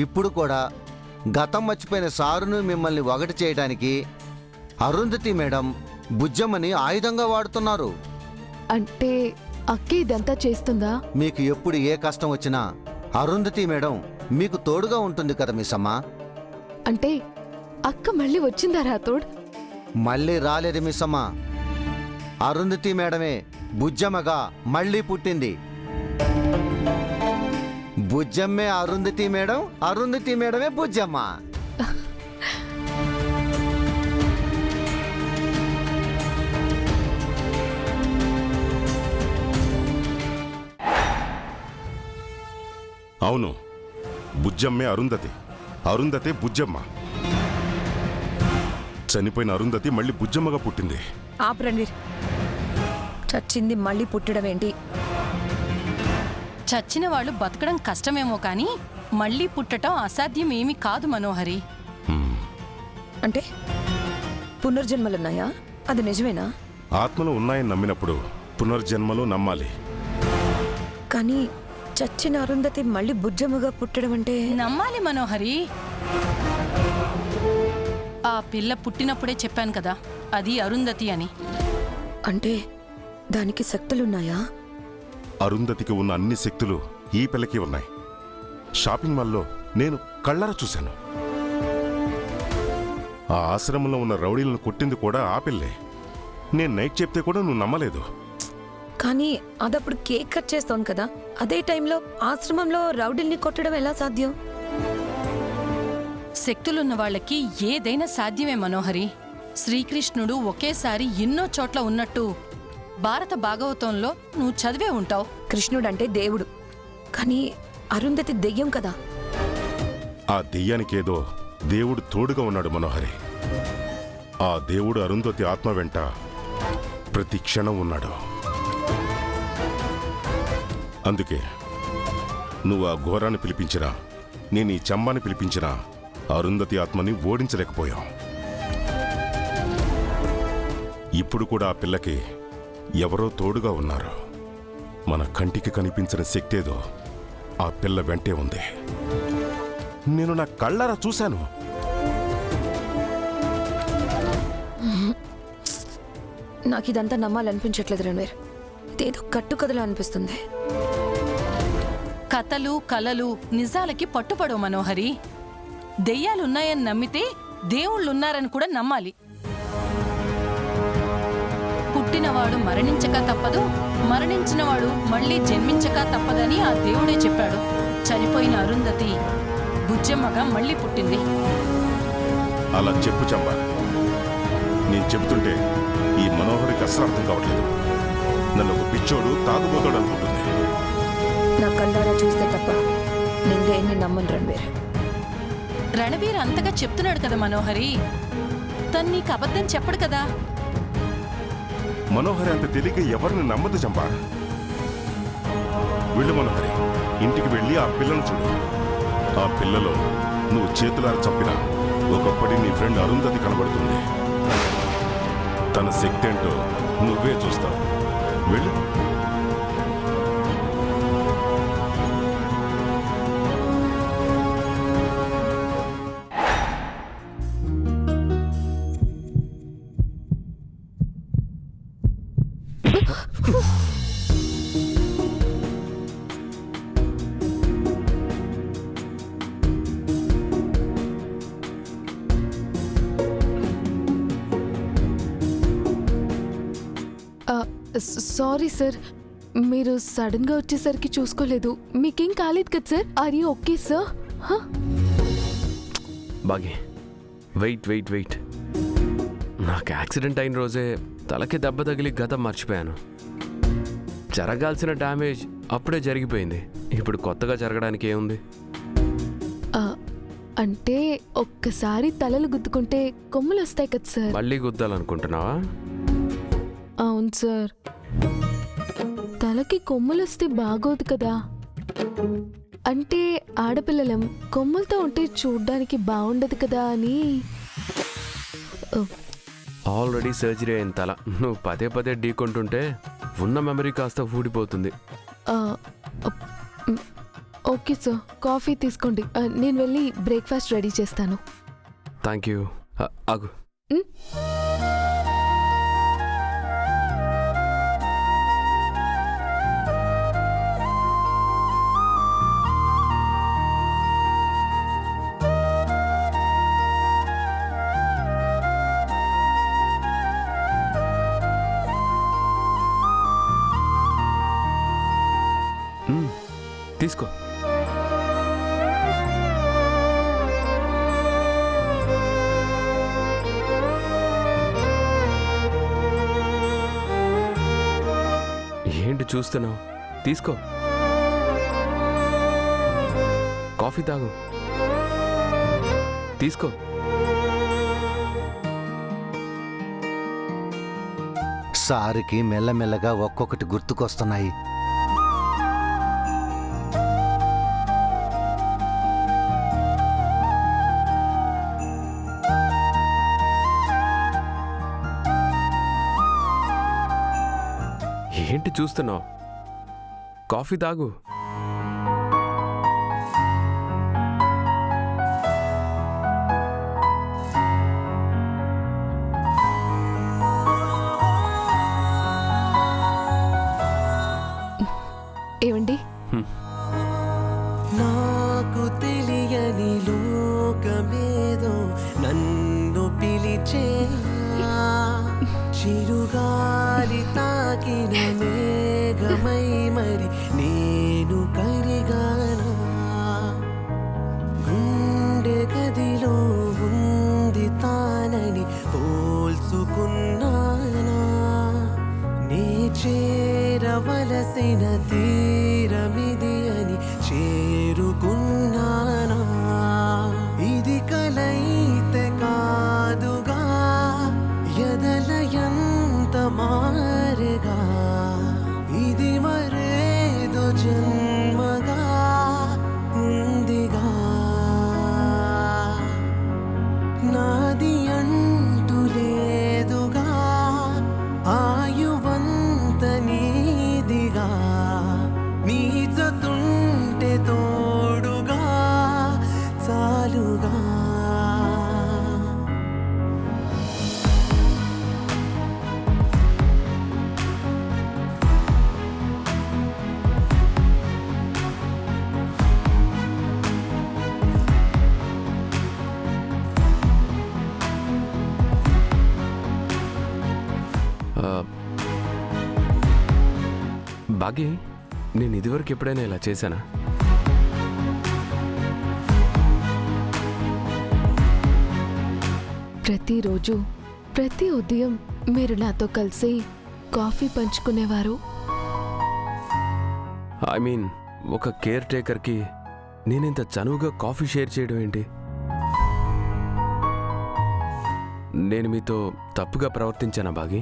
ఇప్పుడు కూడా గతం మర్చిపోయిన సారును మిమ్మల్ని ఒకటి చేయడానికి అరుంధతి మేడం బుజ్జమ్మని ఆయుధంగా వాడుతున్నారు. అంటే అక్క ఇదంతా చేస్తుందా? మీకు ఎప్పుడు ఏ కష్టం వచ్చినా అరుంధతి మేడం మీకు తోడుగా ఉంటుంది కదా మిస్సమ్మ. అంటే అక్క మళ్ళీ వచ్చిందా రాతోడ్? మళ్ళీ రాలేదు మిస్సమ్మ. అరుంధతి మేడమే బుజ్జమ్మగా మళ్ళీ పుట్టింది. బుజ్జమ్మే అరుంధతి మేడం, అరుంధతి మేడమే బుజ్జమ్మ. అవును, బుజ్జమ్మే అరుంధతి, అరుంధతే బుజ్జమ్మ. చనిపోయిన అరుంధతి మళ్ళీ బుజ్జమ్మగా పుట్టింది. ఆపు రణ్వీర్, చచ్చింది మళ్ళీ పుట్టడం ఏంటి? చచ్చిన వాళ్ళు బతకడం కష్టమేమో కానీ మళ్ళీ పుట్టడం అసాధ్యం ఏమీ కాదు మనోహరి. అంటే పునర్జన్మలున్నాయా? అది నిజమేనా? ఆత్మలు ఉన్నాయని నమ్మినప్పుడు పునర్జన్మలు నమ్మాలి. కానీ చచ్చిన అరుంధతి మళ్ళీ బుజ్జమ్మగా పుట్టడం అంటే? నమ్మాలి మనోహరి. ఆ పిల్ల పుట్టినప్పుడే చెప్పాను కదా, అది అరుంధతి అని. అంటే దానికి శక్తులున్నాయా? అరుంధతికి ఉన్న అన్ని శక్తులు ఈ పిల్లకి ఉన్నాయి. షాపింగ్ మాల్లో నేను కళ్ళారా చూశాను. ఆ ఆశ్రమంలో ఉన్న రౌడీలను కొట్టింది కూడా ఆ పిల్లే. నేను నైట్ చెప్తే కూడా నువ్వు నమ్మలేదు. కానీ అదప్పుడు కేక్ కట్ చేస్తోంది కదా, అదే టైంలో ఆశ్రమంలో రౌడీల్ని కొట్టడం ఎలా సాధ్యం? శక్తులున్న వాళ్ళకి ఏదైనా సాధ్యమే మనోహరి. శ్రీకృష్ణుడు ఒకేసారి ఎన్నో చోట్ల ఉన్నట్టు భారత భాగవతంలో నువ్వు చదివే ఉంటావు. కృష్ణుడంటే దేవుడు, కానీ అరుంధతి దెయ్యం కదా. ఆ దెయ్యానికేదో దేవుడు తోడుగా ఉన్నాడు మనోహరి. ఆ దేవుడు అరుంధతి ఆత్మ వెంట ప్రతి క్షణం ఉన్నాడు. అందుకే నువ్వు ఆ ఘోరాన్ని పిలిపించినా, నేను ఈ చంబాని పిలిపించినా అరుంధతి ఆత్మని ఓడించలేకపోయాం. ఇప్పుడు కూడా ఆ పిల్లకి ఎవరో తోడుగా ఉన్నారు. మన కంటికి కనిపించిన శక్తేదో ఆ పిల్ల వెంటే ఉంది. నేను నా కళ్ళారా చూశాను. నాకిదంతా నమ్మాలనిపించట్లేదు రణ్వీర్. ఇదేదో కట్టుకథలు అనిపిస్తుంది. కథలు కలలు నిజాలకి పట్టుపడవు మనోహరి. దెయ్యాలున్నాయని నమ్మితే దేవుళ్ళున్నారని కూడా నమ్మాలి. పుట్టినవాడు మరణించక తప్పదు, మరణించినవాడు మళ్ళీ జన్మించక తప్పదని ఆ దేవుడే చెప్పాడు. చనిపోయిన అరుంధతి బుజ్జమ్మగా మళ్ళీ పుట్టింది. అలా చెప్పు చంబా. నేను చెబుతుంటే ఈ మనోహరికి అస్సలు అర్థం కావట్లేదు. నన్ను ఒక పిచ్చోడు తాగుబోతాడు అనుకుంటుంది. నా కళ్ళారా చూస్తే తప్ప నేను దేన్ని నమ్మను రణ్వీర్. రణవీర్ అంతగా చెప్తున్నాడు కదా మనోహరి, తను నీకు అబద్ధం చెప్పడు కదా. మనోహరి అంత తెలియక ఎవరిని నమ్మదు చంపా. వెళ్ళు మనోహరి, ఇంటికి వెళ్ళి ఆ పిల్లను చూడు. ఆ పిల్లలో నువ్వు చేతులారా చంపిన ఒకప్పటి నీ ఫ్రెండ్ అరుంధతి కనబడుతుంది. తన శక్తి ఏంటో నువ్వే చూస్తావు. వెళ్ళు. సారీ సార్, మీరు సడన్ గా వచ్చేసరికి చూసుకోలేదు. మీకేం కాలేదు కదా sir? Are you okay sir? బాగే, వెయిట్ వెయిట్ వెయిట్. నాకు యాక్సిడెంట్ అయిన రోజే తలకి దెబ్బ తగిలి గతం మర్చిపోయాను. జరగాల్సిన డ్యామేజ్ అప్పుడే జరిగిపోయింది. ఇప్పుడు కొత్తగా జరగడానికి ఏముంది? అంటే ఒక్కసారి తలలు గుద్దుకుంటే కొమ్ములు వస్తాయి కదా సార్? మళ్ళీ గుద్దాలనుకుంటున్నావా? అవును సార్. తలకి కొమ్ములు వస్తే బాగోదు కదా. అంటే ఆడపిల్లలం కొమ్ములతో ఉంటే చూడ్డానికి బాగుండదు కదా అని. ఆల్రెడీ సర్జరీ అయిన తల నువ్వు పదే పదే ఢీకొంటుంటే ఉన్న మెమరీ కాస్త ఊడిపోతుంది. ఓకే సార్, కాఫీ తీసుకోండి. నేను వెళ్ళి బ్రేక్ఫాస్ట్ రెడీ చేస్తాను. Thank you. ఆగు. మ్? తీసుకో. ఏంటి చూస్తున్నావు? తీసుకో, కాఫీ తాగు. తీసుకో. సారుకి మెల్లమెల్లగా ఒక్కొక్కటి గుర్తుకొస్తున్నాయి. ఏంటి చూస్తున్నావు? కాఫీ తాగు. ఏమండి? నాకు తెలియని లోకమేదో నన్ను పిలిచే, చిరుగాలి తాకిన మేఘమై మరి నేను కరిగానా, గుండె గదిలో ఉంది తానని పోల్చుకున్నానా, నే చేరవలసిన తీరమిది అని చేరుకున్నానా, ఇది కలైతే కాదుగా ఎదలయంత మారగా, ఇది మరేదో జన్మగా ఉందిగా, నాది అంటూ లేదుగా, ఆయువంత నీదిగా, నీజతుంటే తోడుగా చాలుగా. బాగి, నేను ఇదివరకు ఎప్పుడైనా ఇలా చేశానా? ప్రతిరోజు ప్రతి ఉదయం మీరు నాతో కలిసి కాఫీ పంచుకునేవారు. ఐ మీన్, ఒక కేర్ టేకర్కి నేనింత చనువుగా కాఫీ షేర్ చేయడం ఏంటి? నేను మీతో తప్పుగా ప్రవర్తించానా బాగి?